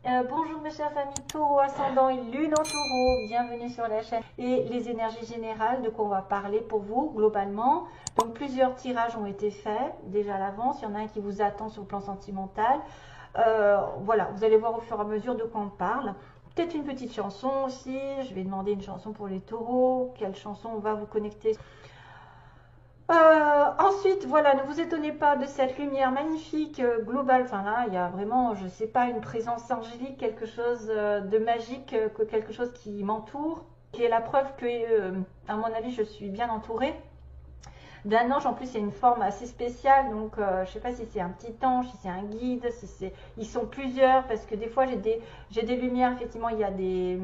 Bonjour mes chers amis Taureau ascendant et Lune en Taureau, bienvenue sur la chaîne et les énergies générales de quoi on va parler pour vous globalement. Donc plusieurs tirages ont été faits déjà à l'avance, il y en a un qui vous attend sur le plan sentimental. Voilà, vous allez voir au fur et à mesure de quoi on parle. Peut-être une petite chanson aussi, je vais demander une chanson pour les taureaux, quelle chanson on va vous connecter. Ensuite, voilà, ne vous étonnez pas de cette lumière magnifique globale. Enfin là, il y a vraiment, je sais pas, une présence angélique, quelque chose de magique, quelque chose qui m'entoure, qui est la preuve que, à mon avis, je suis bien entourée d'un ange. En plus, il y a une forme assez spéciale, donc je ne sais pas si c'est un petit ange, si c'est un guide, si c'est, ils sont plusieurs, parce que des fois j'ai des lumières, effectivement, il y a des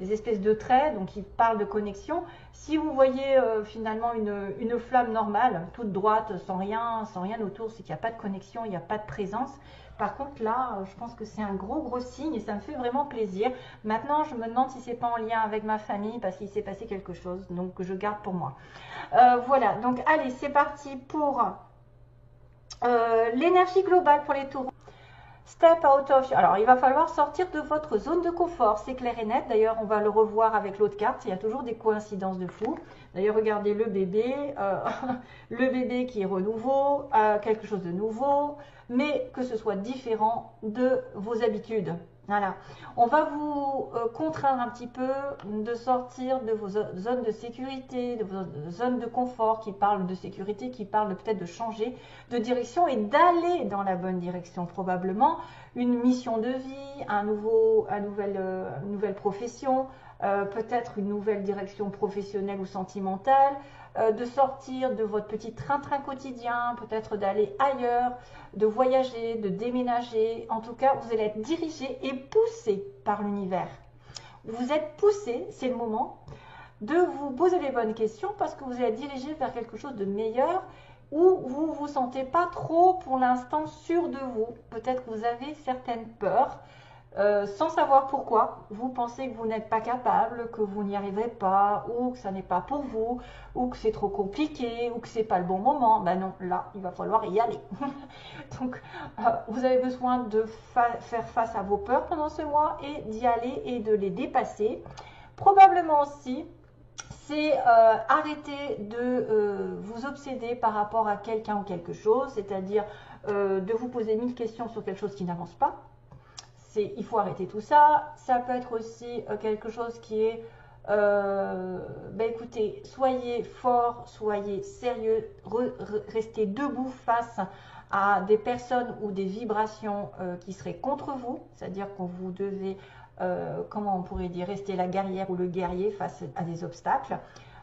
espèces de traits, donc ils parlent de connexion. Si vous voyez finalement une flamme normale, toute droite, sans rien autour, c'est qu'il n'y a pas de connexion, il n'y a pas de présence. Par contre là, je pense que c'est un gros signe et ça me fait vraiment plaisir. Maintenant, je me demande si c'est pas en lien avec ma famille parce qu'il s'est passé quelque chose, donc je garde pour moi. Voilà, donc allez, c'est parti pour l'énergie globale pour les taureaux. Step out of... Alors, il va falloir sortir de votre zone de confort, c'est clair et net. D'ailleurs, on va le revoir avec l'autre carte. Il y a toujours des coïncidences de fou. D'ailleurs, regardez le bébé, le bébé qui est renouveau, quelque chose de nouveau, mais que ce soit différent de vos habitudes. Voilà, on va vous contraindre un petit peu de sortir de vos zones de sécurité, de vos zones de confort qui parlent de sécurité, qui parlent peut-être de changer de direction et d'aller dans la bonne direction. Probablement une mission de vie, une nouvelle profession, peut-être une nouvelle direction professionnelle ou sentimentale, de sortir de votre petit train-train quotidien, peut-être d'aller ailleurs, de voyager, de déménager. En tout cas, vous allez être dirigé et poussé par l'univers. Vous êtes poussé, c'est le moment de vous poser les bonnes questions parce que vous allez être dirigé vers quelque chose de meilleur où vous ne vous sentez pas trop pour l'instant sûr de vous. Peut-être que vous avez certaines peurs. Sans savoir pourquoi, vous pensez que vous n'êtes pas capable, que vous n'y arriverez pas, ou que ça n'est pas pour vous, ou que c'est trop compliqué, ou que c'est pas le bon moment. Ben non, là, il va falloir y aller. Donc, vous avez besoin de faire face à vos peurs pendant ce mois et d'y aller et de les dépasser. Probablement aussi, c'est arrêter de vous obséder par rapport à quelqu'un ou quelque chose, c'est-à-dire de vous poser 1000 questions sur quelque chose qui n'avance pas. Il faut arrêter tout ça. Ça peut être aussi quelque chose qui est, écoutez, soyez fort, soyez sérieux, restez debout face à des personnes ou des vibrations qui seraient contre vous, c'est-à-dire que vous devez, comment on pourrait dire, rester la guerrière ou le guerrier face à des obstacles,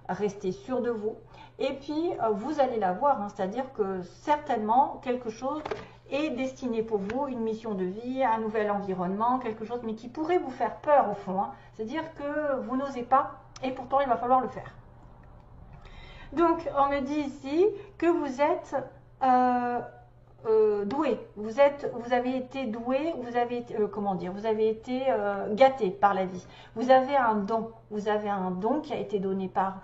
restez sûr de vous. Et puis, vous allez la voir, hein, c'est-à-dire que certainement quelque chose est destiné pour vous, une mission de vie, un nouvel environnement, quelque chose, mais qui pourrait vous faire peur au fond. Hein. C'est-à-dire que vous n'osez pas et pourtant il va falloir le faire. Donc, on me dit ici que vous êtes doué. Vous avez été doué, vous avez été, vous avez été gâté par la vie. Vous avez un don. Vous avez un don qui a été donné par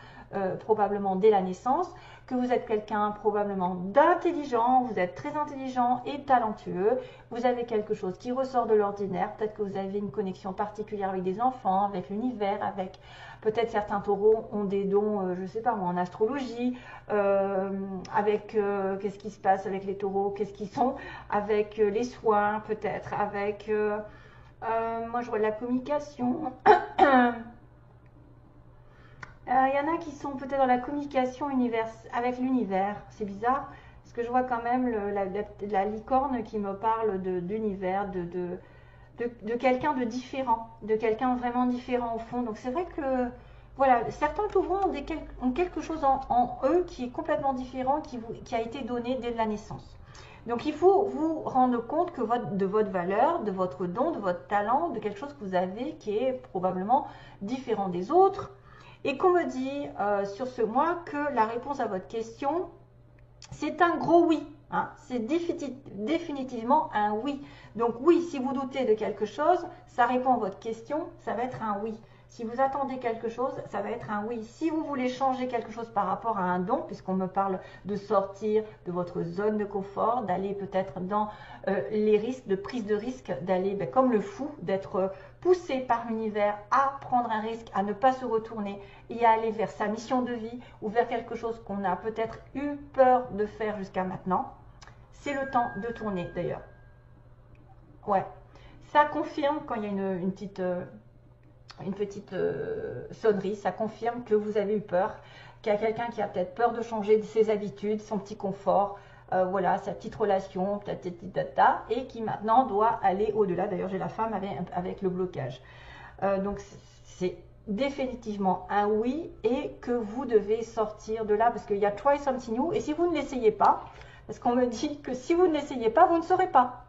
probablement dès la naissance, que vous êtes quelqu'un probablement d'intelligent, vous êtes très intelligent et talentueux, vous avez quelque chose qui ressort de l'ordinaire, peut-être que vous avez une connexion particulière avec des enfants, avec l'univers, avec peut-être certains taureaux ont des dons, je ne sais pas moi, en astrologie, avec qu'est-ce qui se passe avec les taureaux, qu'est-ce qu'ils sont, avec les soins peut-être, avec, moi je vois de la communication. Il y en a qui sont peut-être dans la communication avec l'univers. C'est bizarre, parce que je vois quand même la licorne qui me parle d'univers, de quelqu'un de différent, de quelqu'un vraiment différent au fond. Donc c'est vrai que, voilà, certains taureaux ont quelque chose en eux qui est complètement différent, qui a été donné dès la naissance. Donc il faut vous rendre compte que de votre valeur, de votre don, de votre talent, de quelque chose que vous avez qui est probablement différent des autres. Et qu'on me dit sur ce mois que la réponse à votre question, c'est un gros oui. Hein. C'est définitivement un oui. Donc oui, si vous doutez de quelque chose, ça répond à votre question, ça va être un oui. Si vous attendez quelque chose, ça va être un oui. Si vous voulez changer quelque chose par rapport à un don, puisqu'on me parle de sortir de votre zone de confort, d'aller peut-être dans les risques, de prise de risque, d'aller comme le fou, d'être poussé par l'univers à prendre un risque, à ne pas se retourner et à aller vers sa mission de vie ou vers quelque chose qu'on a peut-être eu peur de faire jusqu'à maintenant. C'est le temps de tourner d'ailleurs. Ouais, ça confirme quand il y a une petite sonnerie, ça confirme que vous avez eu peur, qu'il y a quelqu'un qui a peut-être peur de changer ses habitudes, son petit confort, voilà, sa petite relation, et qui maintenant doit aller au-delà. D'ailleurs, j'ai la femme avec le blocage. Donc, c'est définitivement un oui et que vous devez sortir de là parce qu'il y a try something new. Et si vous ne l'essayez pas, parce qu'on me dit que si vous ne l'essayez pas, vous ne saurez pas.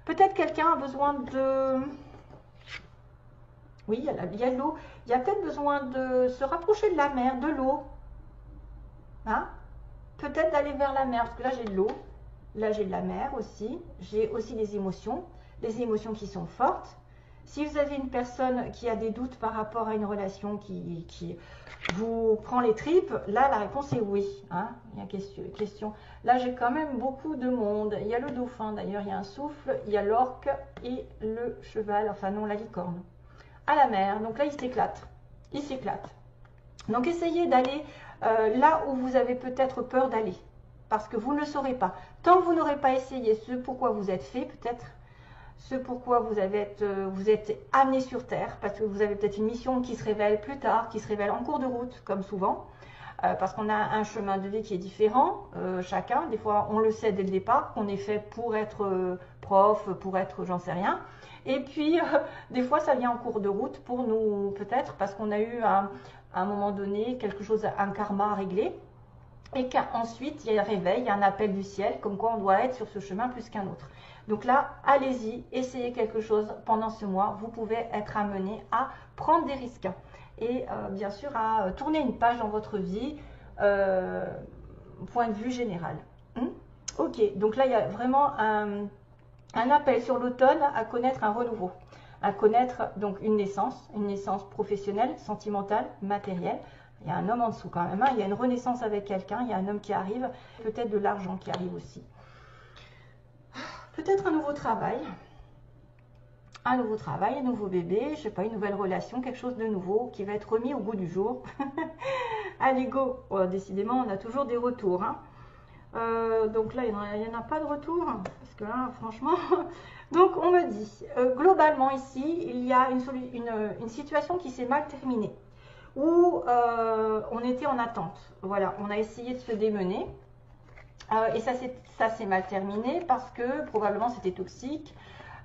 Peut-être quelqu'un a besoin de... Oui, il y a l'eau. Il y a peut-être besoin de se rapprocher de la mer, de l'eau. Hein? Peut-être d'aller vers la mer, parce que là j'ai de l'eau. Là j'ai de la mer aussi. J'ai aussi des émotions qui sont fortes. Si vous avez une personne qui a des doutes par rapport à une relation qui vous prend les tripes, là la réponse est oui. Hein? Il y a question. Là j'ai quand même beaucoup de monde. Il y a le dauphin d'ailleurs, il y a un souffle, il y a l'orque et le cheval, enfin non, la licorne. À la mer, donc là il s'éclate. Il s'éclate. Donc essayez d'aller là où vous avez peut-être peur d'aller. Parce que vous ne le saurez pas. Tant que vous n'aurez pas essayé ce pourquoi vous êtes fait, peut-être ce pourquoi vous êtes amené sur Terre, parce que vous avez peut-être une mission qui se révèle plus tard, qui se révèle en cours de route, comme souvent, parce qu'on a un chemin de vie qui est différent, chacun. Des fois, on le sait dès le départ, qu'on est fait pour être prof, pour être j'en sais rien. Et puis, des fois, ça vient en cours de route pour nous, peut-être, parce qu'on a eu à un moment donné quelque chose, un karma à régler, et qu'ensuite, il y a un réveil, il y a un appel du ciel, comme quoi on doit être sur ce chemin plus qu'un autre. Donc là, allez-y, essayez quelque chose pendant ce mois. Vous pouvez être amené à prendre des risques et bien sûr à tourner une page dans votre vie, point de vue général. Ok, donc là, il y a vraiment un appel sur l'automne à connaître un renouveau, à connaître donc une naissance professionnelle, sentimentale, matérielle. Il y a un homme en dessous quand même, hein. Il y a une renaissance avec quelqu'un, il y a un homme qui arrive, peut-être de l'argent qui arrive aussi. Peut-être un nouveau travail, un nouveau bébé, je sais pas, une nouvelle relation, quelque chose de nouveau qui va être remis au goût du jour. Allez, go! Oh, décidément, on a toujours des retours. Hein. Donc là, il n'y en a pas de retour, parce que là, franchement... Donc, on me dit, globalement ici, il y a une situation qui s'est mal terminée, où on était en attente. Voilà, on a essayé de se démener. Et ça s'est mal terminé parce que probablement c'était toxique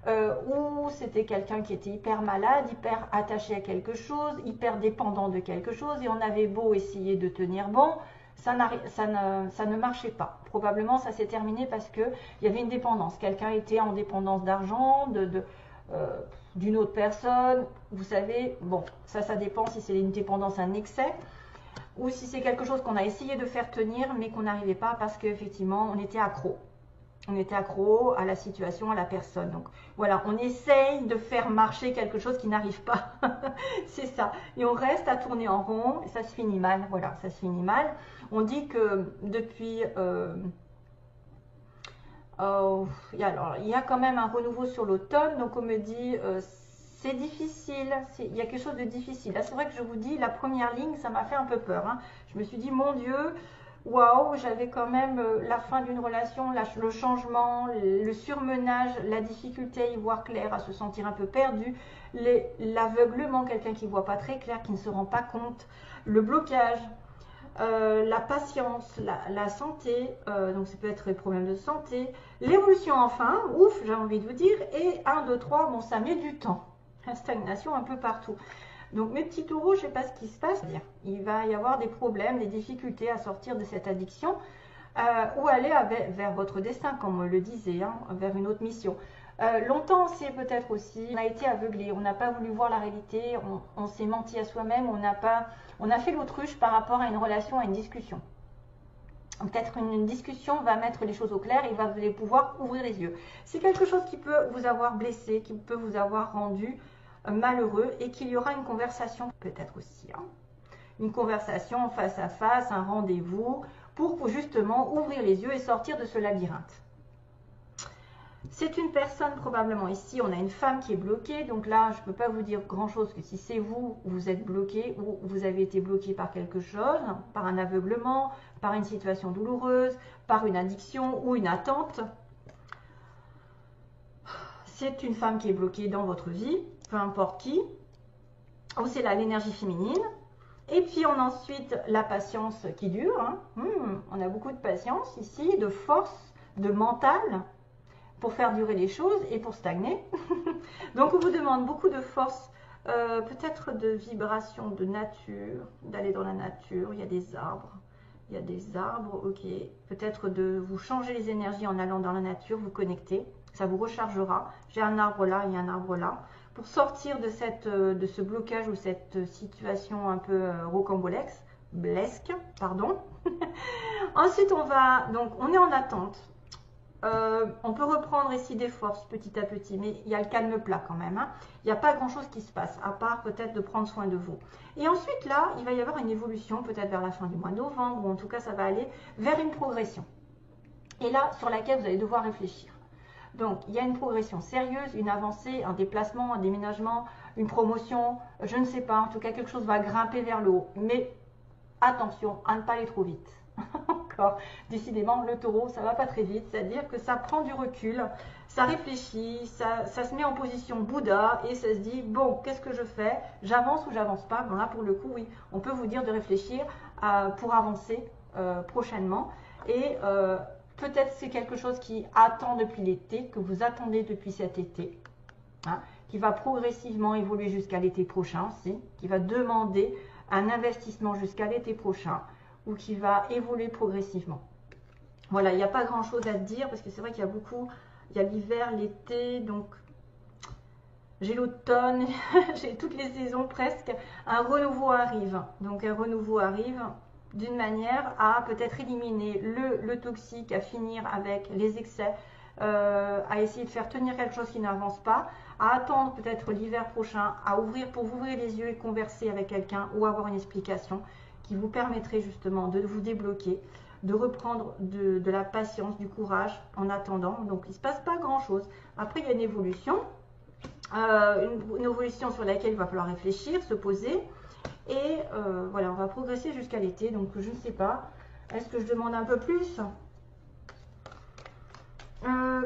ou c'était quelqu'un qui était hyper malade, hyper attaché à quelque chose, hyper dépendant de quelque chose et on avait beau essayer de tenir bon, ça ne marchait pas. Probablement ça s'est terminé parce qu'il y avait une dépendance. Quelqu'un était en dépendance d'argent, d'une autre personne. Vous savez, bon, ça dépend si c'est une dépendance, un excès. Ou si c'est quelque chose qu'on a essayé de faire tenir mais qu'on n'arrivait pas parce qu'effectivement on était accro. On était accro à la situation, à la personne. Donc voilà, on essaye de faire marcher quelque chose qui n'arrive pas. C'est ça. Et on reste à tourner en rond et ça se finit mal. Voilà, ça se finit mal. On dit que depuis... alors, il y a quand même un renouveau sur l'automne. Donc on me dit... c'est difficile, il y a quelque chose de difficile. Là, c'est vrai que je vous dis, la première ligne, ça m'a fait un peu peur. Hein. Je me suis dit, mon Dieu, waouh, j'avais quand même la fin d'une relation, le changement, le surmenage, la difficulté à y voir clair, à se sentir un peu perdu, l'aveuglement, quelqu'un qui ne voit pas très clair, qui ne se rend pas compte, le blocage, la patience, la santé, donc ça peut être des problèmes de santé, l'évolution enfin, ouf, j'ai envie de vous dire, et 1, 2, 3, bon, ça met du temps. Stagnation un peu partout. Donc mes petits taureaux, je ne sais pas ce qui se passe. Il va y avoir des problèmes, des difficultés à sortir de cette addiction ou aller vers votre destin, comme on le disait, hein, vers une autre mission. Longtemps, c'est peut-être aussi, on a été aveuglé, on n'a pas voulu voir la réalité, on s'est menti à soi-même, on a fait l'autruche par rapport à une relation, à une discussion. Peut-être une discussion va mettre les choses au clair et va pouvoir ouvrir les yeux. C'est quelque chose qui peut vous avoir blessé, qui peut vous avoir rendu malheureux et qu'il y aura une conversation peut-être aussi. Hein. Une conversation face à face, un rendez-vous pour justement ouvrir les yeux et sortir de ce labyrinthe. C'est une personne probablement ici, on a une femme qui est bloquée, donc là je ne peux pas vous dire grand chose que si c'est vous, vous êtes bloqué ou vous avez été bloqué par quelque chose, par un aveuglement, par une situation douloureuse, par une addiction ou une attente. C'est une femme qui est bloquée dans votre vie, peu importe qui, ou c'est là l'énergie féminine. Et puis on a ensuite la patience qui dure, hein. On a beaucoup de patience ici, de force, de mental, pour faire durer les choses et pour stagner. Donc on vous demande beaucoup de force, peut-être de vibration de nature, d'aller dans la nature, il y a des arbres. Il y a des arbres, ok. Peut-être de vous changer les énergies en allant dans la nature, vous connecter. Ça vous rechargera. J'ai un arbre là, il y a un arbre là. Pour sortir de ce blocage ou cette situation un peu rocambolesque, pardon. Ensuite, on est en attente. On peut reprendre ici des forces petit à petit, mais il y a le calme plat quand même. Hein. Il n'y a pas grand chose qui se passe, à part peut-être de prendre soin de vous. Et ensuite là, il va y avoir une évolution, peut-être vers la fin du mois de novembre, ou en tout cas ça va aller vers une progression. Et là, sur laquelle vous allez devoir réfléchir. Donc, il y a une progression sérieuse, une avancée, un déplacement, un déménagement, une promotion, je ne sais pas, en tout cas quelque chose va grimper vers le haut. Mais attention à ne pas aller trop vite. Encore, décidément, le taureau, ça va pas très vite, c'est-à-dire que ça prend du recul, ça réfléchit, ça se met en position Bouddha et ça se dit, bon, qu'est-ce que je fais? J'avance ou j'avance pas? Bon là, pour le coup, oui, on peut vous dire de réfléchir pour avancer prochainement. Et peut-être c'est quelque chose qui attend depuis l'été, que vous attendez depuis cet été, hein, qui va progressivement évoluer jusqu'à l'été prochain aussi, qui va demander un investissement jusqu'à l'été prochain, ou qui va évoluer progressivement. Voilà, il n'y a pas grand chose à dire parce que c'est vrai qu'il y a beaucoup, il y a l'hiver, l'été, donc j'ai l'automne, j'ai toutes les saisons presque. Un renouveau arrive, donc un renouveau arrive d'une manière à peut-être éliminer le toxique, à finir avec les excès, à essayer de faire tenir quelque chose qui n'avance pas, à attendre peut-être l'hiver prochain, à ouvrir pour vous ouvrir les yeux et converser avec quelqu'un ou avoir une explication qui vous permettrait justement de vous débloquer, de reprendre de la patience, du courage en attendant. Donc il ne se passe pas grand chose. Après il y a une évolution, une évolution sur laquelle il va falloir réfléchir, se poser. Et voilà, on va progresser jusqu'à l'été. Donc je ne sais pas, est-ce que je demande un peu plus?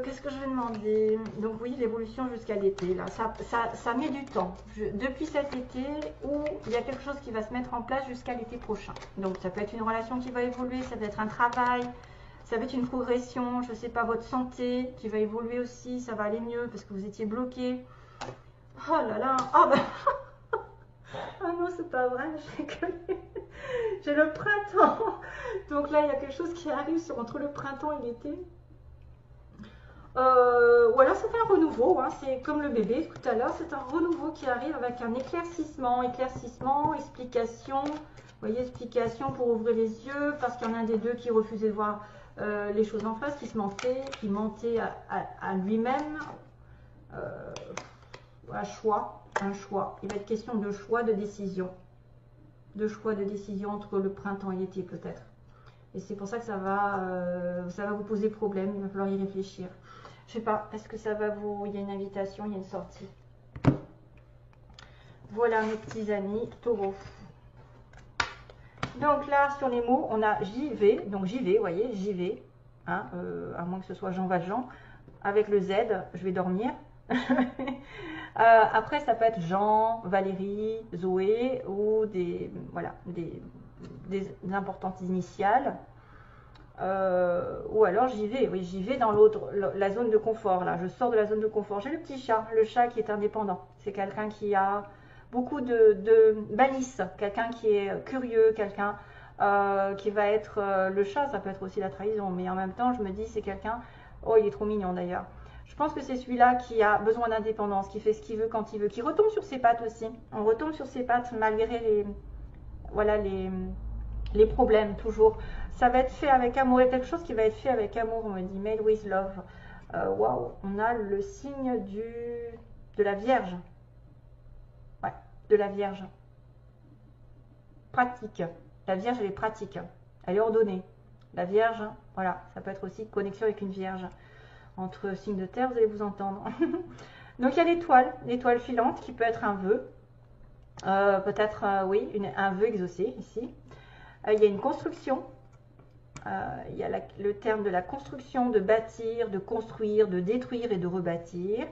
Qu'est-ce que je vais demander? Donc oui, l'évolution jusqu'à l'été, là, ça met du temps. Depuis cet été, où il y a quelque chose qui va se mettre en place jusqu'à l'été prochain. Donc ça peut être une relation qui va évoluer, ça peut être un travail, ça peut être une progression, je ne sais pas, votre santé qui va évoluer aussi, ça va aller mieux parce que vous étiez bloqué. Oh là là, ah bah ah non, c'est pas vrai, j'ai le printemps. Donc là, il y a quelque chose qui arrive entre le printemps et l'été. Ou alors c'est un renouveau, hein, c'est comme le bébé tout à l'heure, c'est un renouveau qui arrive avec un éclaircissement, explication, vous voyez, explication pour ouvrir les yeux, parce qu'il y en a un des deux qui refusait de voir les choses en face, qui mentait à lui-même, un choix, il va être question de choix, de décision entre le printemps et l'été peut-être, et c'est pour ça que ça va vous poser problème, il va falloir y réfléchir. Je sais pas, est-ce que ça va vous... Il y a une invitation, il y a une sortie. Voilà mes petits amis taureaux. Donc là, sur les mots, on a j'y vais. Donc j'y vais, vous voyez, j'y vais. Hein, à moins que ce soit Jean Valjean. Avec le Z, je vais dormir. Après, ça peut être Jean, Valérie, Zoé ou des importantes initiales. Ou alors j'y vais, oui, j'y vais dans la zone de confort, là, je sors de la zone de confort. J'ai le petit chat, le chat qui est indépendant. C'est quelqu'un qui a beaucoup de malice, quelqu'un qui est curieux, quelqu'un qui va être, le chat, ça peut être aussi la trahison, mais en même temps, je me dis, c'est quelqu'un, oh, il est trop mignon d'ailleurs. Je pense que c'est celui-là qui a besoin d'indépendance, qui fait ce qu'il veut quand il veut, qui retombe sur ses pattes aussi. On retombe sur ses pattes malgré les problèmes, toujours. Ça va être fait avec amour. Il y a quelque chose qui va être fait avec amour. On me dit Made with love. Waouh, on a le signe de la Vierge. de la Vierge. Pratique. La Vierge, elle est pratique. Elle est ordonnée. La Vierge, voilà, ça peut être aussi connexion avec une Vierge. Entre signes de terre, vous allez vous entendre. Donc il y a l'étoile filante qui peut être un vœu. Peut-être, oui, un vœu exaucé ici. Il y a une construction. Il y a le terme de la construction, de bâtir, de construire, de détruire et de rebâtir.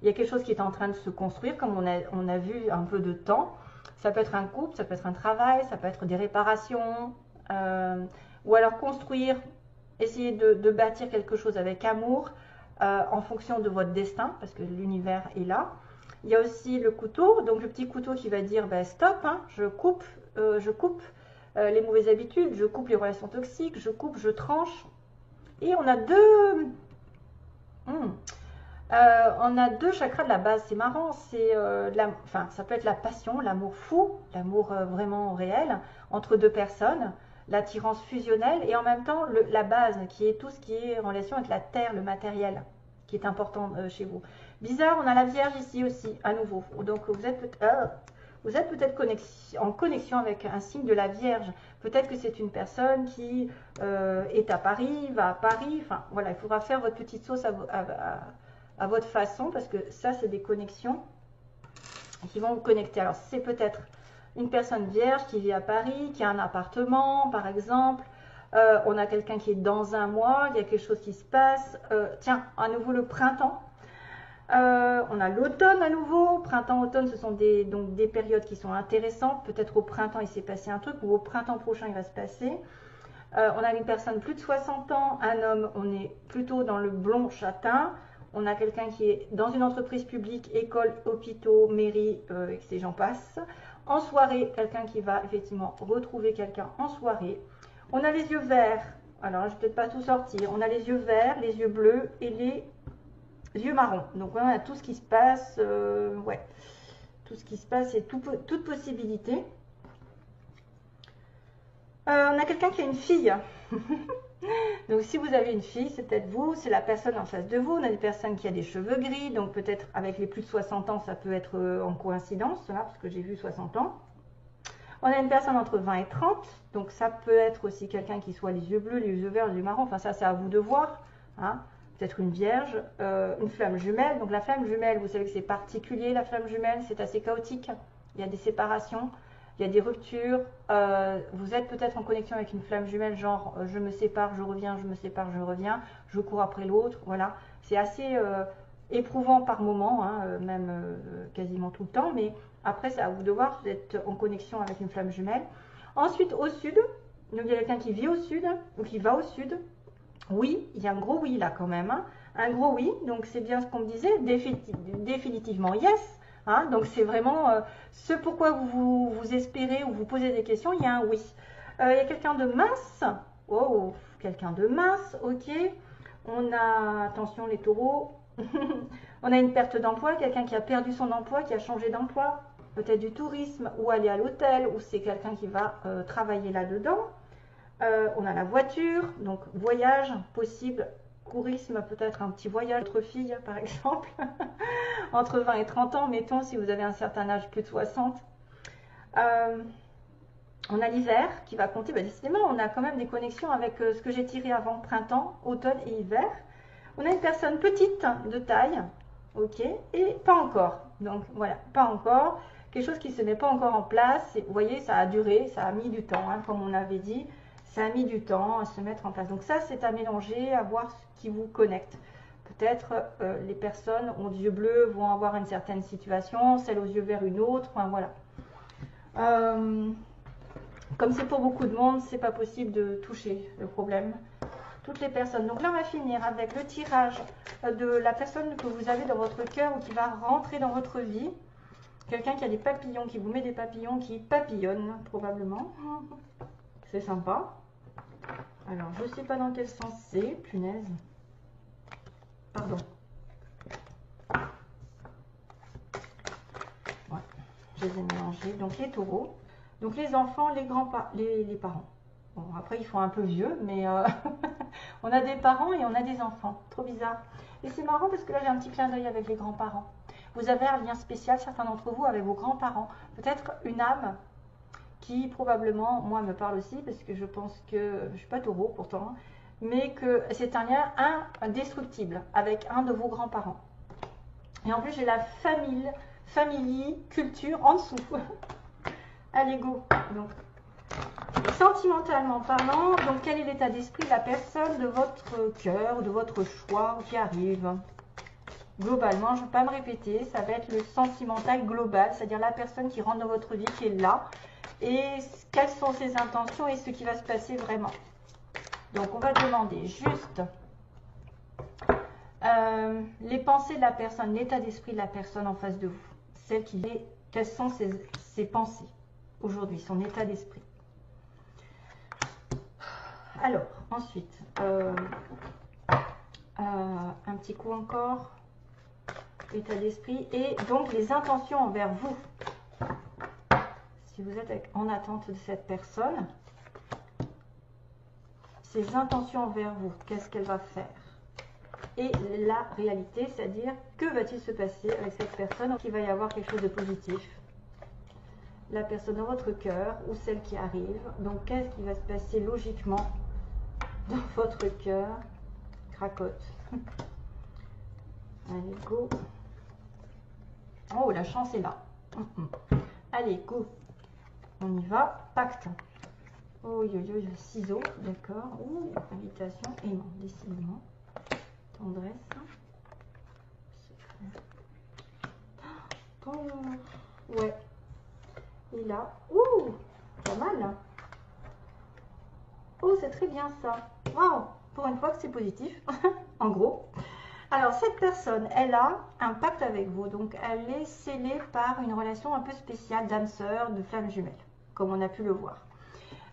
Il y a quelque chose qui est en train de se construire, comme on a vu un peu de temps. Ça peut être un couple, ça peut être un travail, ça peut être des réparations. Ou alors construire, essayer de bâtir quelque chose avec amour en fonction de votre destin, parce que l'univers est là. Il y a aussi le couteau, donc le petit couteau qui va dire ben, stop, hein, je coupe les mauvaises habitudes, je coupe les relations toxiques, je coupe, je tranche. Et on a deux chakras de la base, c'est marrant, ça peut être la passion, l'amour fou, l'amour vraiment réel entre deux personnes, l'attirance fusionnelle et en même temps la base qui est tout ce qui est en relation avec la terre, le matériel qui est important chez vous. Bizarre, on a la Vierge ici aussi, à nouveau. Donc vous êtes peut-être en connexion avec un signe de la Vierge. Peut-être que c'est une personne qui est à Paris, va à Paris. Enfin, voilà, il faudra faire votre petite sauce à votre façon, parce que ça, c'est des connexions qui vont vous connecter. Alors, c'est peut-être une personne vierge qui vit à Paris, qui a un appartement, par exemple. On a quelqu'un qui est dans un mois, il y a quelque chose qui se passe. Tiens, à nouveau le printemps. On a l'automne à nouveau. Printemps, automne, ce sont donc des périodes qui sont intéressantes. Peut-être au printemps, il s'est passé un truc, ou au printemps prochain, il va se passer. On a une personne plus de 60 ans, un homme, on est plutôt dans le blond châtain. On a quelqu'un qui est dans une entreprise publique, école, hôpitaux, mairie, et j'en passe. En soirée, quelqu'un qui va effectivement retrouver quelqu'un en soirée. On a les yeux verts. Alors, je ne vais peut-être pas tout sortir. On a les yeux verts, les yeux bleus et les yeux marrons. Donc, on a tout ce qui se passe. Ouais. Tout ce qui se passe et toute possibilité. On a quelqu'un qui a une fille. Donc, si vous avez une fille, c'est peut-être vous, c'est la personne en face de vous. On a des personnes qui ont des cheveux gris, donc peut-être avec les plus de 60 ans, ça peut être en coïncidence, là, parce que j'ai vu 60 ans. On a une personne entre 20 et 30, donc ça peut être aussi quelqu'un qui soit les yeux bleus, les yeux verts, les yeux marrons. Enfin, ça, c'est à vous de voir. Hein. Peut-être une vierge, une flamme jumelle. Donc, la flamme jumelle, vous savez que c'est particulier, la flamme jumelle, c'est assez chaotique. Il y a des séparations. Il y a des ruptures, vous êtes peut-être en connexion avec une flamme jumelle, genre je me sépare, je reviens, je me sépare, je reviens, je cours après l'autre, voilà. C'est assez éprouvant par moment, hein, même quasiment tout le temps, mais après c'est à vous de voir, vous êtes en connexion avec une flamme jumelle. Ensuite au sud, donc il y a quelqu'un qui vit au sud, ou qui va au sud. Oui, il y a un gros oui là quand même, hein. Un gros oui, donc c'est bien ce qu'on me disait, définitivement yes. Hein, donc c'est vraiment ce pourquoi vous espérez ou vous posez des questions, il y a un oui. Il y a quelqu'un de mince, oh, quelqu'un de mince, ok. On a, attention les taureaux, on a une perte d'emploi, quelqu'un qui a perdu son emploi, qui a changé d'emploi, peut-être du tourisme, ou aller à l'hôtel, ou c'est quelqu'un qui va travailler là-dedans. On a la voiture, donc voyage possible. Courisme, peut-être un petit voyage, votre fille par exemple, entre 20 et 30 ans, mettons si vous avez un certain âge, plus de 60. On a l'hiver qui va compter, décidément on a quand même des connexions avec ce que j'ai tiré avant, printemps, automne et hiver. On a une personne petite de taille, ok, et pas encore, donc voilà, pas encore, quelque chose qui ne se met pas encore en place, et, vous voyez ça a duré, ça a mis du temps, hein, comme on avait dit. Ça a mis du temps à se mettre en place. Donc ça, c'est à mélanger, à voir ce qui vous connecte. Peut-être les personnes aux yeux bleus vont avoir une certaine situation, celles aux yeux verts une autre. Enfin, voilà. Comme c'est pour beaucoup de monde, c'est pas possible de toucher le problème. Toutes les personnes. Donc là, on va finir avec le tirage de la personne que vous avez dans votre cœur ou qui va rentrer dans votre vie. Quelqu'un qui a des papillons, qui vous met des papillons, qui papillonne probablement. C'est sympa. Alors, je ne sais pas dans quel sens c'est, punaise. Pardon. Ouais, je les ai mélangés. Donc, les taureaux. Donc, les enfants, les parents. Bon, après, ils font un peu vieux, mais on a des parents et on a des enfants. Trop bizarre. Et c'est marrant parce que là, j'ai un petit clin d'œil avec les grands-parents. Vous avez un lien spécial, certains d'entre vous, avec vos grands-parents. Peut-être une âme qui probablement, moi, me parle aussi, parce que je pense que, je ne suis pas taureau pourtant, hein, mais que c'est un lien indestructible avec un de vos grands-parents. Et en plus, j'ai la famille, culture en dessous. Allez, go. Donc, sentimentalement parlant, donc quel est l'état d'esprit de la personne de votre cœur ou de votre choix qui arrive? Globalement, je ne vais pas me répéter, ça va être le sentimental global, c'est-à-dire la personne qui rentre dans votre vie, qui est là, et quelles sont ses intentions et ce qui va se passer vraiment. Donc, on va demander juste les pensées de la personne, l'état d'esprit de la personne en face de vous. Quelles sont ses pensées aujourd'hui, son état d'esprit. Alors, ensuite, un petit coup encore, état d'esprit, et donc les intentions envers vous. Si vous êtes en attente de cette personne, ses intentions envers vous, qu'est-ce qu'elle va faire? Et la réalité, c'est-à-dire, que va-t-il se passer avec cette personne? Il va y avoir quelque chose de positif. La personne dans votre cœur ou celle qui arrive. Donc, qu'est-ce qui va se passer logiquement dans votre cœur? Cracotte. Allez, go. Oh, la chance est là. Allez, go. On y va. Pacte. Oh, ciseaux, d'accord. Ouh, invitation, aimant, décidément. Tendresse. Oh, ouais. Et là, ouh, pas mal. Oh, c'est très bien ça. Waouh, pour une fois que c'est positif, en gros. Alors, cette personne, elle a un pacte avec vous. Donc, elle est scellée par une relation un peu spéciale d'âme sœur, de flamme jumelle, comme on a pu le voir.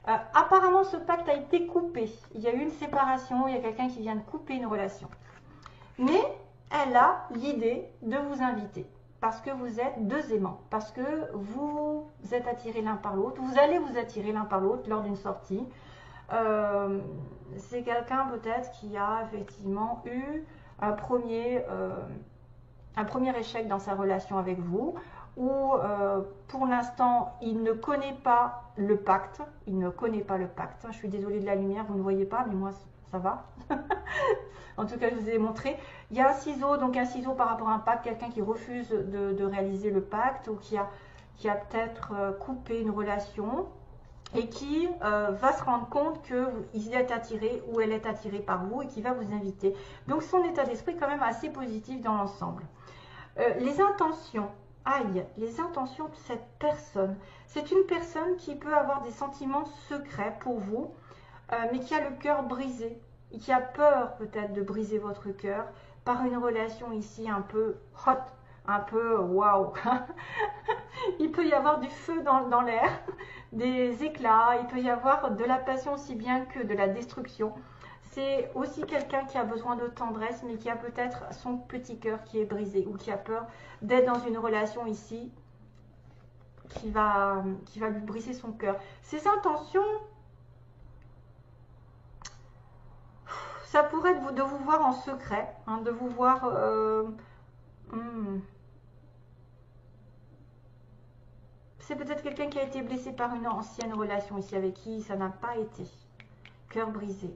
Apparemment, ce pacte a été coupé. Il y a eu une séparation, il y a quelqu'un qui vient de couper une relation. Mais elle a l'idée de vous inviter. Parce que vous êtes deux aimants. Parce que vous êtes attirés l'un par l'autre. Vous allez vous attirer l'un par l'autre lors d'une sortie. C'est quelqu'un peut-être qui a effectivement eu un premier échec dans sa relation avec vous, ou pour l'instant il ne connaît pas le pacte, je suis désolée de la lumière, vous ne voyez pas, mais moi ça va. En tout cas, je vous ai montré. Il y a un ciseau, donc un ciseau par rapport à un pacte, quelqu'un qui refuse de réaliser le pacte, ou qui a peut-être coupé une relation, et qui va se rendre compte qu'il est attiré ou elle est attirée par vous et qui va vous inviter. Donc son état d'esprit est quand même assez positif dans l'ensemble. Les intentions, les intentions de cette personne. C'est une personne qui peut avoir des sentiments secrets pour vous, mais qui a le cœur brisé, et qui a peur peut-être de briser votre cœur par une relation ici un peu hot, un peu waouh. Il peut y avoir du feu dans l'air, des éclats, il peut y avoir de la passion aussi bien que de la destruction. C'est aussi quelqu'un qui a besoin de tendresse, mais qui a peut-être son petit cœur qui est brisé, ou qui a peur d'être dans une relation ici qui va lui briser son cœur. Ses intentions, ça pourrait être de vous voir en secret, hein, de vous voir... C'est peut-être quelqu'un qui a été blessé par une ancienne relation ici, avec qui ça n'a pas été. Cœur brisé.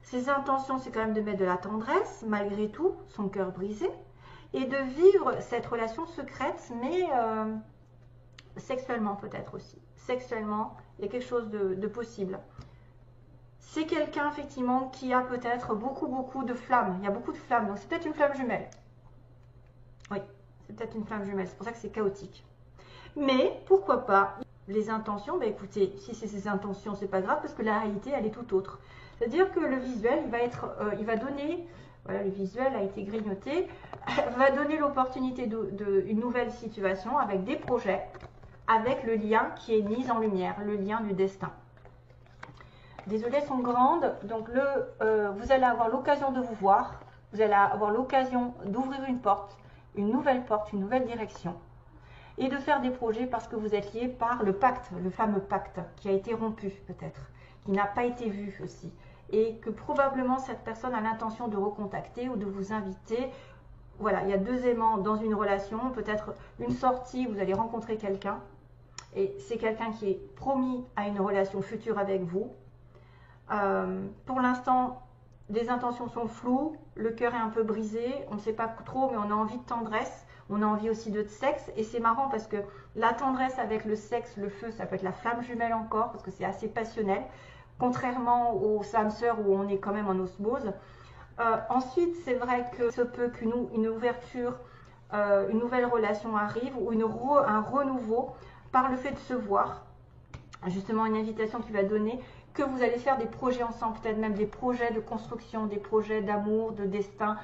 Ses intentions, c'est quand même de mettre de la tendresse, malgré tout, son cœur brisé, et de vivre cette relation secrète, mais sexuellement peut-être aussi. Sexuellement, il y a quelque chose de possible. C'est quelqu'un, effectivement, qui a peut-être beaucoup de flammes. Il y a beaucoup de flammes, donc c'est peut-être une flamme jumelle. Oui, c'est peut-être une flamme jumelle, c'est pour ça que c'est chaotique. Mais, pourquoi pas, les intentions, bah écoutez, si c'est ses intentions, c'est pas grave, parce que la réalité, elle est tout autre. C'est-à-dire que le visuel, il va donner, voilà, le visuel a été grignoté, va donner l'opportunité d'une nouvelle situation avec des projets, avec le lien qui est mis en lumière, le lien du destin. Désolée, elles sont grandes, donc vous allez avoir l'occasion de vous voir, vous allez avoir l'occasion d'ouvrir une porte, une nouvelle direction, et de faire des projets parce que vous êtes liés par le pacte, le fameux pacte qui a été rompu peut-être, qui n'a pas été vu aussi, et que probablement cette personne a l'intention de recontacter ou de vous inviter voilà, il y a 2 aimants dans une relation, peut-être une sortie, vous allez rencontrer quelqu'un. Et c'est quelqu'un qui est promis à une relation future avec vous. Pour l'instant, les intentions sont floues, le cœur est un peu brisé, on ne sait pas trop, mais on a envie de tendresse, on a envie aussi de sexe. Et c'est marrant parce que la tendresse avec le sexe, le feu, ça peut être la flamme jumelle encore, parce que c'est assez passionnel, contrairement aux âmes sœurs où on est quand même en osmose. Ensuite, c'est vrai que se peut qu'une ouverture, une nouvelle relation arrive, ou un renouveau par le fait de se voir. Justement, une invitation qui va donner que vous allez faire des projets ensemble, peut-être même des projets de construction, des projets d'amour, de destin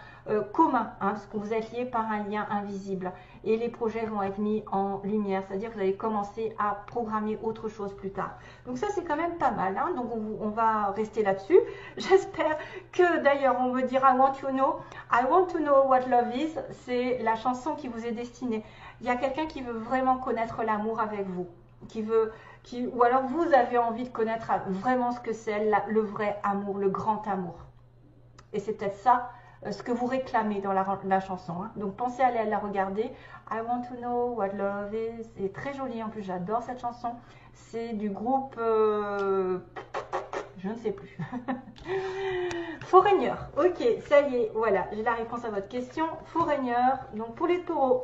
commun, hein, parce que vous êtes liés par un lien invisible. Et les projets vont être mis en lumière, c'est-à-dire que vous allez commencer à programmer autre chose plus tard. Donc ça, c'est quand même pas mal, hein, donc on va rester là-dessus. J'espère que, d'ailleurs, on me dira I want to know what love is, c'est la chanson qui vous est destinée. Il y a quelqu'un qui veut vraiment connaître l'amour avec vous, ou alors vous avez envie de connaître vraiment ce que c'est le vrai amour, le grand amour. Et c'est peut-être ça ce que vous réclamez dans la chanson. Hein. Donc pensez à aller la regarder. I want to know what love is. C'est très joli en plus, j'adore cette chanson. C'est du groupe, je ne sais plus. Foreigner. Ok, ça y est, voilà, j'ai la réponse à votre question. Foreigner, donc pour les taureaux.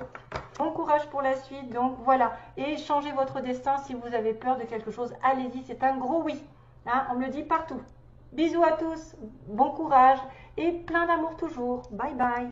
Bon courage pour la suite, donc voilà. Et changez votre destin si vous avez peur de quelque chose. Allez-y, c'est un gros oui. Hein, on me le dit partout. Bisous à tous, bon courage et plein d'amour toujours. Bye bye.